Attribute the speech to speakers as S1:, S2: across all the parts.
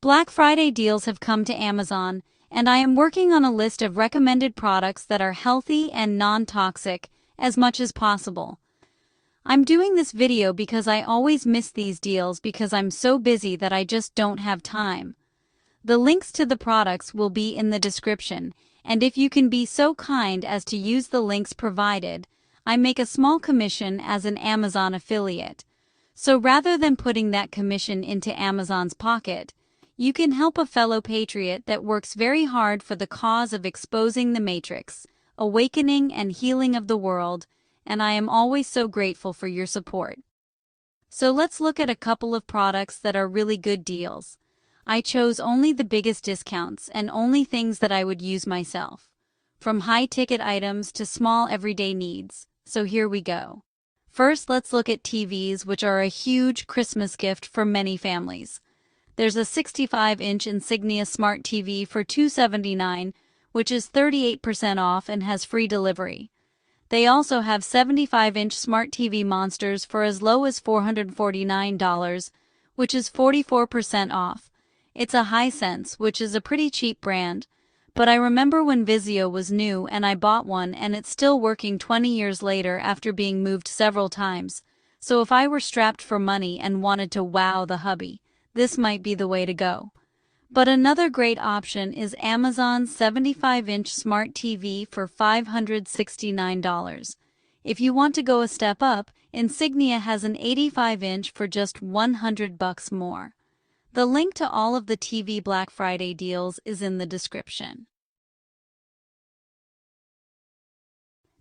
S1: Black Friday deals have come to Amazon, and I am working on a list of recommended products that are healthy and non-toxic as much as possible. I'm doing this video because I always miss these deals because I'm so busy that I just don't have time. The links to the products will be in the description, and if you can be so kind as to use the links provided, I make a small commission as an Amazon affiliate. So rather than putting that commission into Amazon's pocket, you can help a fellow patriot that works very hard for the cause of exposing the matrix, awakening and healing of the world, and I am always so grateful for your support. So let's look at a couple of products that are really good deals. I chose only the biggest discounts and only things that I would use myself, from high-ticket items to small everyday needs. So here we go. First, let's look at TVs, which are a huge Christmas gift for many families. There's a 65-inch Insignia Smart TV for $279, which is 38% off and has free delivery. They also have 75-inch Smart TV Monsters for as low as $449, which is 44% off. It's a Hisense, which is a pretty cheap brand, but I remember when Vizio was new and I bought one and it's still working 20 years later after being moved several times. So if I were strapped for money and wanted to wow the hubby, this might be the way to go. But another great option is Amazon's 75-inch Smart TV for $569. If you want to go a step up, Insignia has an 85-inch for just $100 more. The link to all of the TV Black Friday deals is in the description.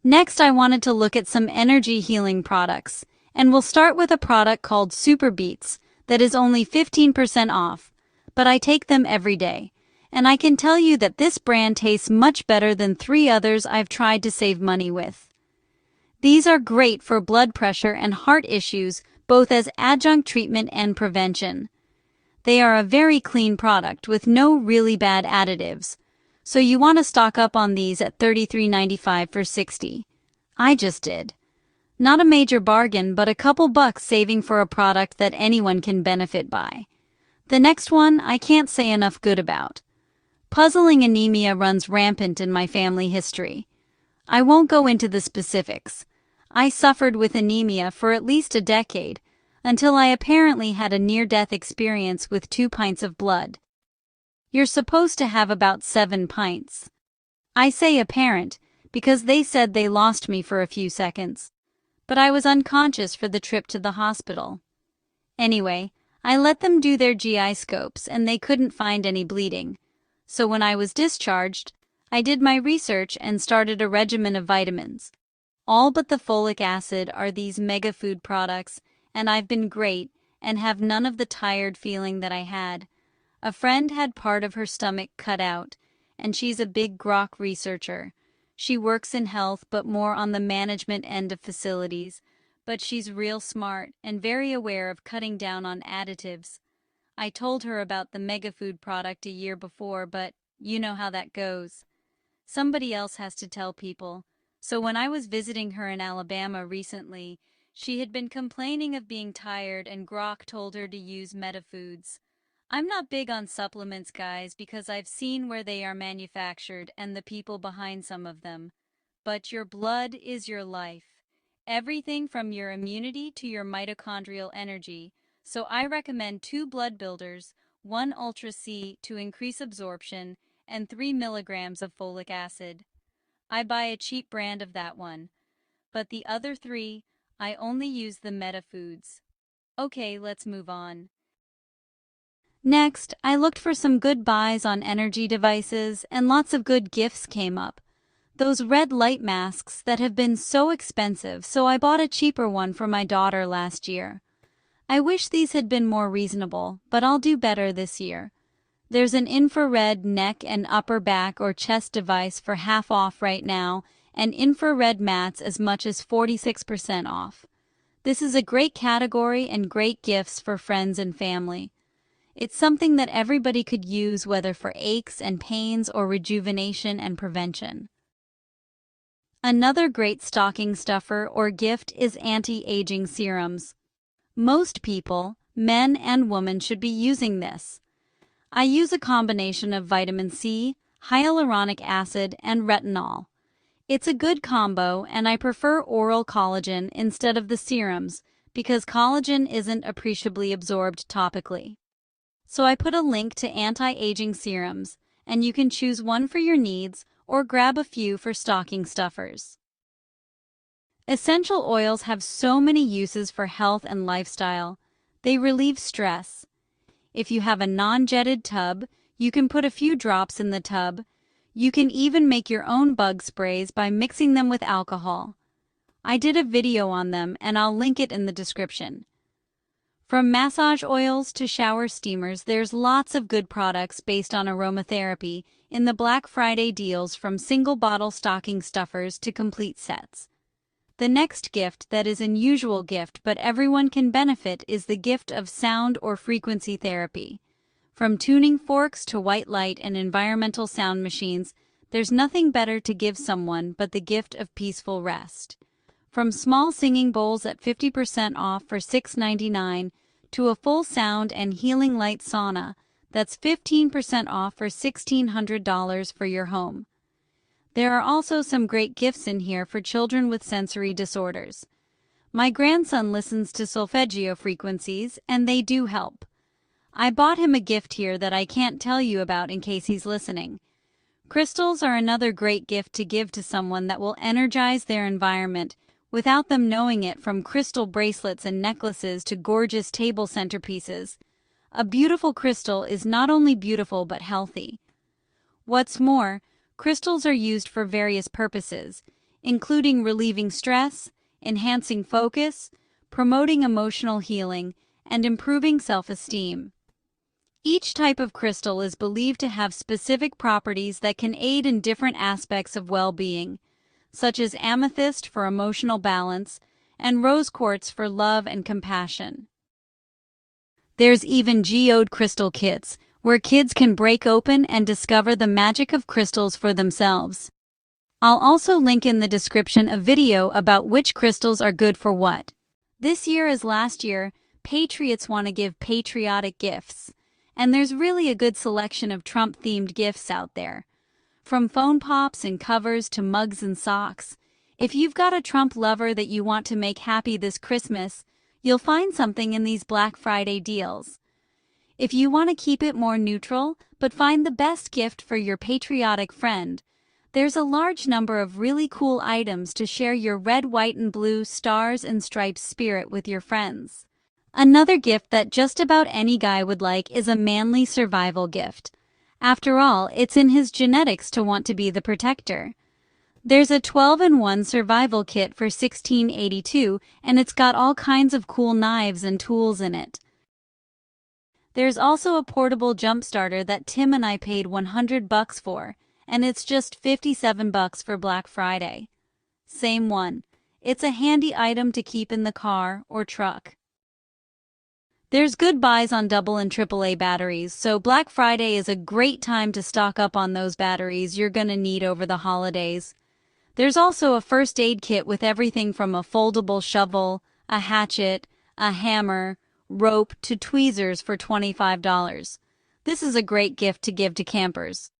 S1: Next, I wanted to look at some energy healing products, and we'll start with a product called Super Beets that is only 15% off. But I take them every day, and I can tell you that this brand tastes much better than 3 others I've tried to save money with. These are great for blood pressure and heart issues, both as adjunct treatment and prevention. They are a very clean product with no really bad additives, so you want to stock up on these at $33.95 for 60. I just did. Not a major bargain, but a couple bucks saving for a product that anyone can benefit by. The next one I can't say enough good about. Puzzling anemia runs rampant in my family history. I won't go into the specifics. I suffered with anemia for at least a decade, until I apparently had a near-death experience with 2 pints of blood. You're supposed to have about 7 pints. I say apparent, because they said they lost me for a few seconds. But I was unconscious for the trip to the hospital. Anyway, I let them do their GI scopes and they couldn't find any bleeding. So when I was discharged, I did my research and started a regimen of vitamins. All but the folic acid are these mega food products, and I've been great and have none of the tired feeling that I had. A friend had part of her stomach cut out, and she's a big grok researcher. She works in health but more on the management end of facilities. But she's real smart and very aware of cutting down on additives. I told her about the mega food product a year before, but you know how that goes. Somebody else has to tell people. So when I was visiting her in Alabama recently, she had been complaining of being tired and Grok told her to use MetaFoods. I'm not big on supplements, guys, because I've seen where they are manufactured and the people behind some of them. But your blood is your life. Everything from your immunity to your mitochondrial energy, so I recommend 2 blood builders, 1 Ultra C to increase absorption, and 3 milligrams of folic acid. I buy a cheap brand of that one, but the other 3, I only use the MetaFoods. Okay, let's move on. Next, I looked for some good buys on energy devices, and lots of good gifts came up. Those red light masks that have been so expensive, so I bought a cheaper one for my daughter last year. I wish these had been more reasonable, but I'll do better this year. There's an infrared neck and upper back or chest device for half off right now, and infrared mats as much as 46% off. This is a great category and great gifts for friends and family. It's something that everybody could use, whether for aches and pains or rejuvenation and prevention. Another great stocking stuffer or gift is anti-aging serums. Most people, men and women, should be using this. I use a combination of vitamin C, hyaluronic acid, and retinol. It's a good combo, and I prefer oral collagen instead of the serums because collagen isn't appreciably absorbed topically. So I put a link to anti-aging serums, and you can choose one for your needs or grab a few for stocking stuffers. Essential oils have so many uses for health and lifestyle. They relieve stress. If you have a non-jetted tub, you can put a few drops in the tub. You can even make your own bug sprays by mixing them with alcohol. I did a video on them and I'll link it in the description. From massage oils to shower steamers, there's lots of good products based on aromatherapy in the Black Friday deals, from single bottle stocking stuffers to complete sets. The next gift that is an unusual gift but everyone can benefit is the gift of sound or frequency therapy. From tuning forks to white light and environmental sound machines, there's nothing better to give someone but the gift of peaceful rest. From small singing bowls at 50% off for $6.99 to a full sound and healing light sauna that's 15% off for $1,600 for your home. There are also some great gifts in here for children with sensory disorders. My grandson listens to solfeggio frequencies, and they do help. I bought him a gift here that I can't tell you about in case he's listening. Crystals are another great gift to give to someone that will energize their environment without them knowing it, from crystal bracelets and necklaces to gorgeous table centerpieces. A beautiful crystal is not only beautiful but healthy. What's more, crystals are used for various purposes, including relieving stress, enhancing focus, promoting emotional healing, and improving self-esteem. Each type of crystal is believed to have specific properties that can aid in different aspects of well-being, such as amethyst for emotional balance and rose quartz for love and compassion. There's even geode crystal kits, where kids can break open and discover the magic of crystals for themselves. I'll also link in the description a video about which crystals are good for what. This year, as last year, patriots want to give patriotic gifts, and there's really a good selection of Trump-themed gifts out there. From phone pops and covers to mugs and socks. If you've got a Trump lover that you want to make happy this Christmas, you'll find something in these Black Friday deals. If you want to keep it more neutral but find the best gift for your patriotic friend, there's a large number of really cool items to share your red, white, and blue stars and stripes spirit with your friends. Another gift that just about any guy would like is a manly survival gift. After all, it's in his genetics to want to be the protector. There's a 12-in-1 survival kit for $16.82, and it's got all kinds of cool knives and tools in it. There's also a portable jump starter that Tim and I paid $100 for, and it's just $57 for Black Friday. Same one. It's a handy item to keep in the car or truck. There's good buys on AA and AAA batteries, so Black Friday is a great time to stock up on those batteries you're gonna need over the holidays. There's also a first aid kit with everything from a foldable shovel, a hatchet, a hammer, rope, to tweezers for $25. This is a great gift to give to campers.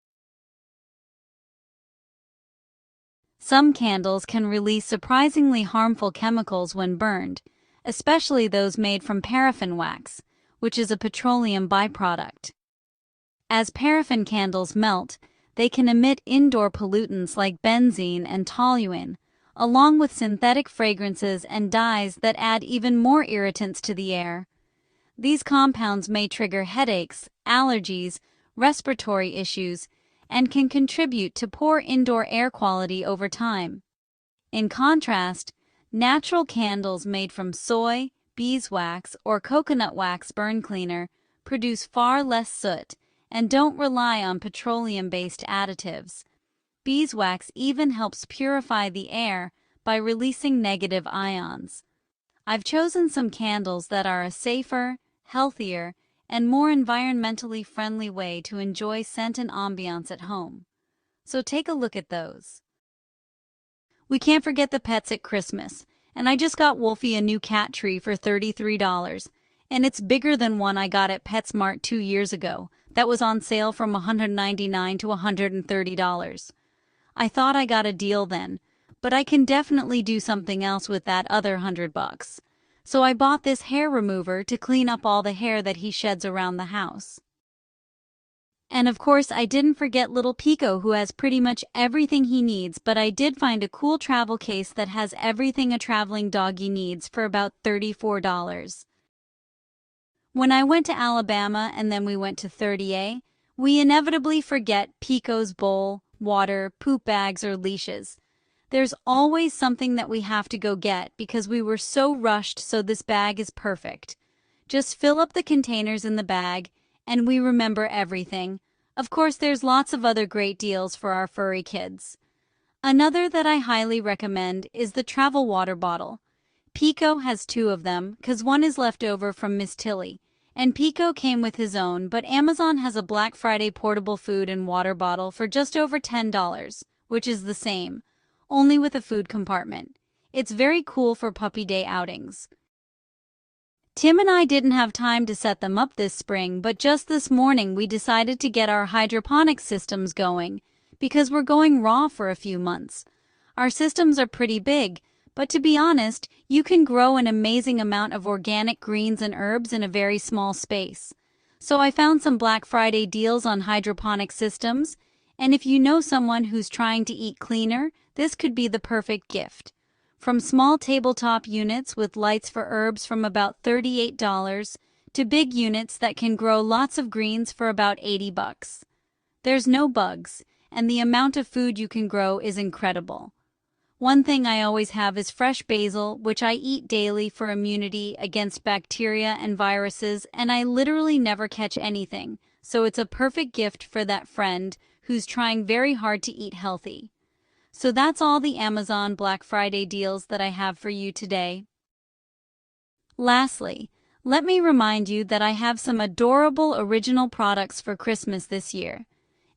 S1: Some candles can release surprisingly harmful chemicals when burned, especially those made from paraffin wax, which is a petroleum byproduct. As paraffin candles melt, they can emit indoor pollutants like benzene and toluene, along with synthetic fragrances and dyes that add even more irritants to the air. These compounds may trigger headaches, allergies, respiratory issues, and can contribute to poor indoor air quality over time. In contrast, natural candles made from soy, beeswax, or coconut wax burn cleaner produce far less soot and don't rely on petroleum-based additives. Beeswax even helps purify the air by releasing negative ions. I've chosen some candles that are a safer, healthier, and more environmentally friendly way to enjoy scent and ambiance at home. So take a look at those. We can't forget the pets at Christmas, and I just got Wolfie a new cat tree for $33, and it's bigger than one I got at PetSmart 2 years ago. that was on sale from $199 to $130. I thought I got a deal then, but I can definitely do something else with that other $100. So I bought this hair remover to clean up all the hair that he sheds around the house. And of course, I didn't forget little Pico, who has pretty much everything he needs, but I did find a cool travel case that has everything a traveling doggy needs for about $34. When I went to Alabama and then we went to 30A, we inevitably forget Pico's bowl, water, poop bags, or leashes. There's always something that we have to go get because we were so rushed, so this bag is perfect. Just fill up the containers in the bag, and we remember everything. Of course, there's lots of other great deals for our furry kids. Another that I highly recommend is the travel water bottle. Pico has 2 of them, 'cause one is left over from Miss Tilly, and Pico came with his own, but Amazon has a Black Friday portable food and water bottle for just over $10, which is the same, only with a food compartment. It's very cool for puppy day outings. Tim and I didn't have time to set them up this spring, but just this morning we decided to get our hydroponic systems going, because we're going raw for a few months. Our systems are pretty big, but to be honest, you can grow an amazing amount of organic greens and herbs in a very small space. So I found some Black Friday deals on hydroponic systems, and if you know someone who's trying to eat cleaner, this could be the perfect gift. From small tabletop units with lights for herbs from about $38 to big units that can grow lots of greens for about $80. There's no bugs, and the amount of food you can grow is incredible. One thing I always have is fresh basil, which I eat daily for immunity against bacteria and viruses, and I literally never catch anything, so it's a perfect gift for that friend who's trying very hard to eat healthy. So that's all the Amazon Black Friday deals that I have for you today. Lastly, let me remind you that I have some adorable original products for Christmas this year,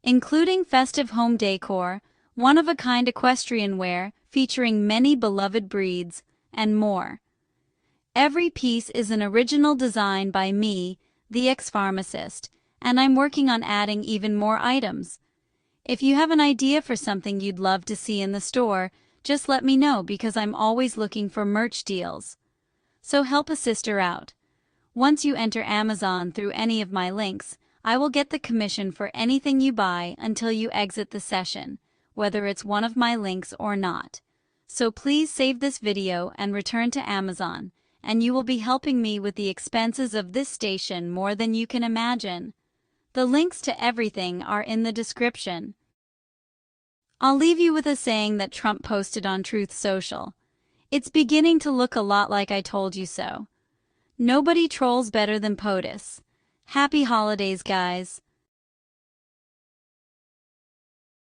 S1: including festive home decor, one-of-a-kind equestrian wear featuring many beloved breeds, and more. Every piece is an original design by me, the ex-pharmacist, and I'm working on adding even more items. If you have an idea for something you'd love to see in the store, just let me know because I'm always looking for merch deals. So help a sister out. Once you enter Amazon through any of my links, I will get the commission for anything you buy until you exit the session, whether it's one of my links or not. So please save this video and return to Amazon, and you will be helping me with the expenses of this station more than you can imagine. The links to everything are in the description. I'll leave you with a saying that Trump posted on Truth Social. It's beginning to look a lot like I told you so. Nobody trolls better than POTUS. Happy holidays, guys.